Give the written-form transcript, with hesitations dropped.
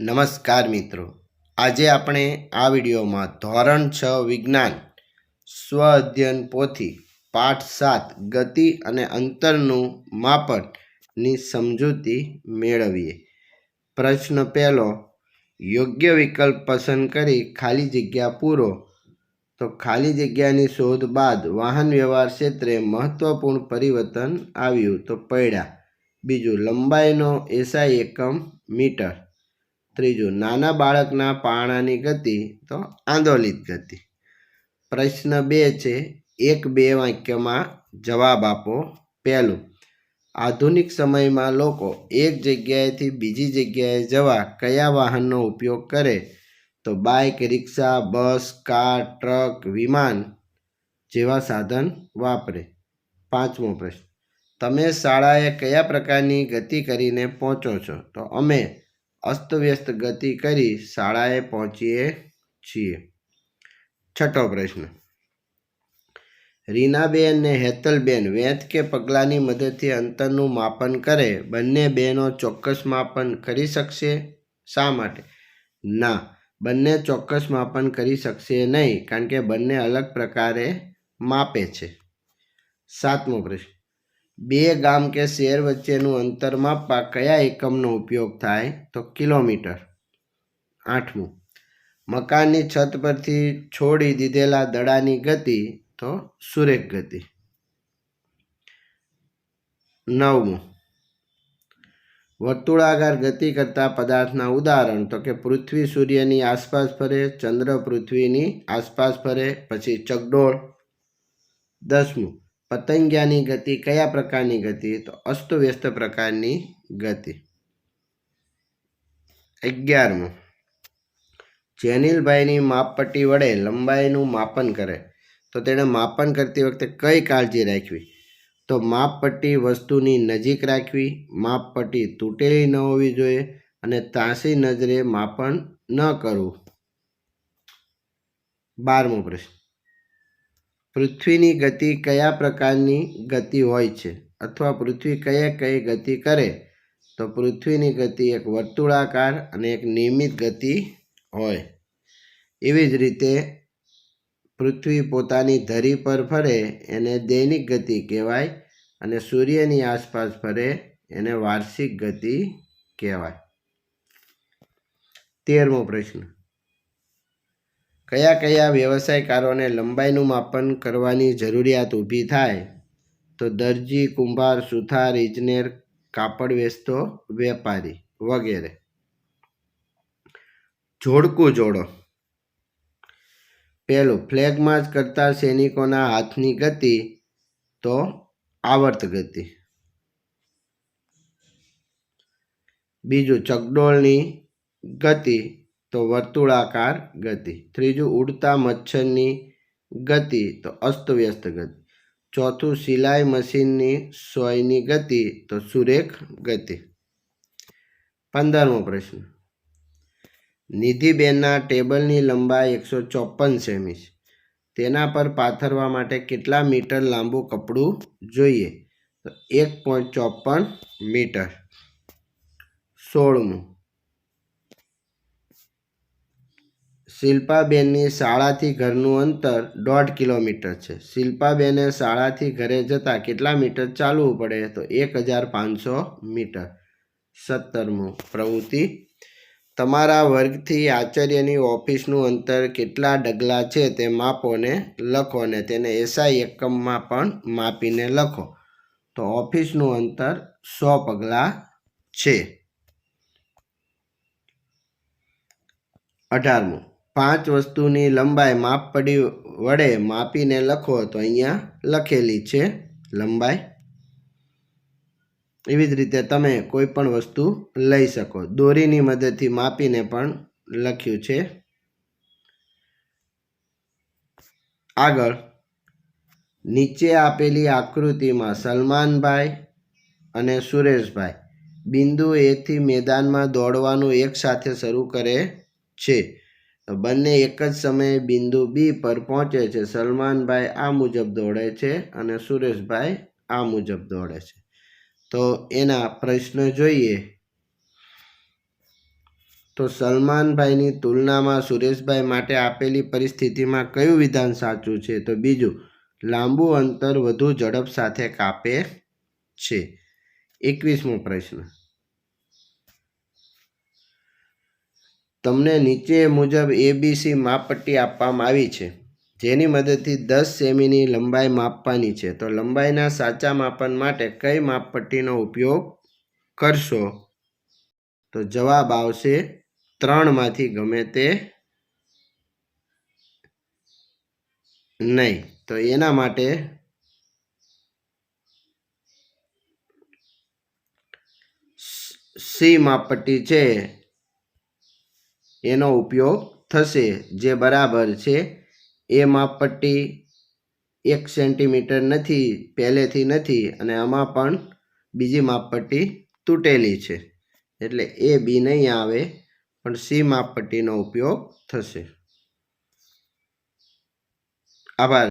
નમસ્કાર મિત્રો, આજે આપણે આ વિડીયોમાં ધોરણ 6 વિજ્ઞાન સ્વ અધ્યયન પોથી પાઠ 7 ગતિ અને અંતરનું માપનની સમજૂતી મેળવીએ। પ્રશ્ન પહેલો, યોગ્ય વિકલ્પ પસંદ કરી ખાલી જગ્યા પૂરો। તો ખાલી જગ્યાની શોધ બાદ વાહન વ્યવહાર ક્ષેત્રે મહત્વપૂર્ણ પરિવર્તન આવ્યું તો પૈડા। બીજું, લંબાઈનો એસઆઈ એકમ મીટર। ત્રીજું, નાના બાળકના પારણાની ગતિ તો આંદોલિત ગતિ। પ્રશ્ન 2 છે, 1-2 વાક્યમાં જવાબ આપો। પહેલું, આધુનિક સમયમાં લોકો એક જગ્યાએથી બીજી જગ્યાએ જવા કયા વાહનનો ઉપયોગ કરે? તો બાઇક, રિક્ષા, બસ, કાર, ટ્રક, વિમાન જેવા સાધન વાપરે। પાંચમો પ્રશ્ન, તમે શાળાએ કયા પ્રકારની ગતિ કરીને પહોંચો છો? તો અમે અસ્તવ્યસ્ત ગતિ કરી શાળાએ પહોંચીએ છીએ। છઠ્ઠો પ્રશ્ન, રીનાબેન અને હેતલબેન વેંત કે પગલાંની મદદથી અંતરનું માપન કરે, બંને બહેનો ચોક્કસ માપન કરી શકશે? શા માટે? ના, બંને ચોક્કસ માપન કરી શકશે નહીં, કારણ કે બંને અલગ પ્રકારે માપે છે। સાતમો પ્રશ્ન, બે ગામ કે શહેર વચ્ચેનું અંતર માપવા કયા એકમનો ઉપયોગ થાય? તો કિલોમીટર। આઠમું, મકાનની છત પરથી છોડી દીધેલા દડાની ગતિ તો સુરેખ ગતિ। નવમું, વર્તુળાકાર ગતિ કરતા પદાર્થના ઉદાહરણ તો કે પૃથ્વી સૂર્યની આસપાસ ફરે, ચંદ્ર પૃથ્વીની આસપાસ ફરે, પછી ચકડોળ। 10મું, પતંગિયાની ગતિ કયા પ્રકારની ગતિ? તો અસ્તવ્યસ્ત પ્રકારની ગતિ। 11મું, જેનિલભાઈની માપપટ્ટી વડે લંબાઈનું માપન કરે તો તેણે માપન કરતી વખતે કઈ કાળજી રાખવી? તો માપપટ્ટી વસ્તુની નજીક રાખવી, માપપટ્ટી તૂટેલી ન હોવી જોઈએ અને ત્રાંસી નજરે માપન ન કરવું। 12મો પ્રશ્ન, પૃથ્વીની ગતિ કયા પ્રકારની ગતિ હોય છે અથવા પૃથ્વી કઈ ગતિ કરે? તો પૃથ્વીની ગતિ એક વર્તુળાકાર અને એક નિયમિત ગતિ હોય। એવી જ રીતે પૃથ્વી પોતાની ધરી પર ફરે એને દૈનિક ગતિ કહેવાય અને સૂર્યની આસપાસ ફરે એને વાર્ષિક ગતિ કહેવાય। 13મો પ્રશ્ન, કયા વ્યવસાયકારોને લંબાઈનું માપન કરવાની જરૂરિયાત ઊભી થાય? તો દરજી, કુંભાર, સુથાર, ઇજનેર, કાપડ વેચતો વેપારી વગેરે। જોડકું જોડો। પહેલું, ફ્લેગ માર્ચ કરતા સૈનિકોના હાથની ગતિ તો આવર્ત ગતિ। બીજું, ચકડોળની ગતિ તો વર્તુળાકાર ગતિ। ત્રીજું, ઉડતા મચ્છરની ગતિ તો અસ્તવ્યસ્ત ગતિ। ચોથું, સિલાઈ મશીનની સોયની ગતિ તો સુરેખ ગતિ। 15મો પ્રશ્ન, નિધિબેનના ટેબલની લંબાઈ 154 સેમી છે, તેના પર પાથરવા માટે કેટલા મીટર લાંબુ કપડું જોઈએ? તો 1.54 મીટર। 16મું, શિલ્પાબેનની શાળાથી ઘરનું અંતર 1.5 કિલોમીટર છે, શિલ્પાબેને શાળાથી ઘરે જતા કેટલા મીટર ચાલવું પડે? તો 1500 મીટર। 17મું, પ્રવૃત્તિ, તમારા વર્ગથી આચાર્યની ઓફિસનું અંતર કેટલા ડગલા છે તે માપો ને લખો અને તેને એસઆઈ એકમમાં પણ માપીને લખો। તો ઓફિસનું અંતર 100 પગલાં છે। 18મું, 5 વસ્તુની લંબાઈ માપપટ્ટી વડે માપીને લખો તો અહીંયા લખેલી છે લંબાઈ। એવી જ રીતે તમે કોઈ પણ વસ્તુ લઈ શકો, દોરીની મદદથી માપીને પણ લખ્યું છે। આગળ, નીચે આપેલી આકૃતિમાં સલમાનભાઈ અને સુરેશભાઈ બિંદુ એથી મેદાનમાં દોડવાનું એક સાથે શરૂ કરે છે। બંને એક જ સમયે બિંદુ બી પર પહોંચે છે। સલમાનભાઈ આ મુજબ દોડે છે અને સુરેશભાઈ આ મુજબ દોડે છે। તો એના પ્રશ્ન જોઈએ। તો સલમાનભાઈની તુલનામાં સુરેશભાઈ માટે આપેલી પરિસ્થિતિમાં કયું વિધાન સાચું છે? તો બીજું, લાંબુ અંતર વધુ ઝડપ સાથે કાપે છે. 21મો પ્રશ્ન, તમને નીચે મુજબ ABC માપપટ્ટી આપવામાં આવી છે, જેની મદદથી 10 સેમીની લંબાઈ માપવાની છે. તો લંબાઈના સાચા માપન માટે કઈ માપપટ્ટીનો ઉપયોગ કરશો? તો જવાબ આવશે 3માંથી ગમે તે નહીં. તો એના માટે સી માપપટ્ટી છે એનો ઉપયોગ થશે, જે બરાબર છે. એ માપપટ્ટી 1 સેન્ટીમીટર નથી, પહેલેથી નથી, અને આમાં પણ બીજી માપપટ્ટી તૂટેલી છે, એટલે એ બી નહીં આવે, પણ સી માપપટ્ટીનો ઉપયોગ થશે. આભાર.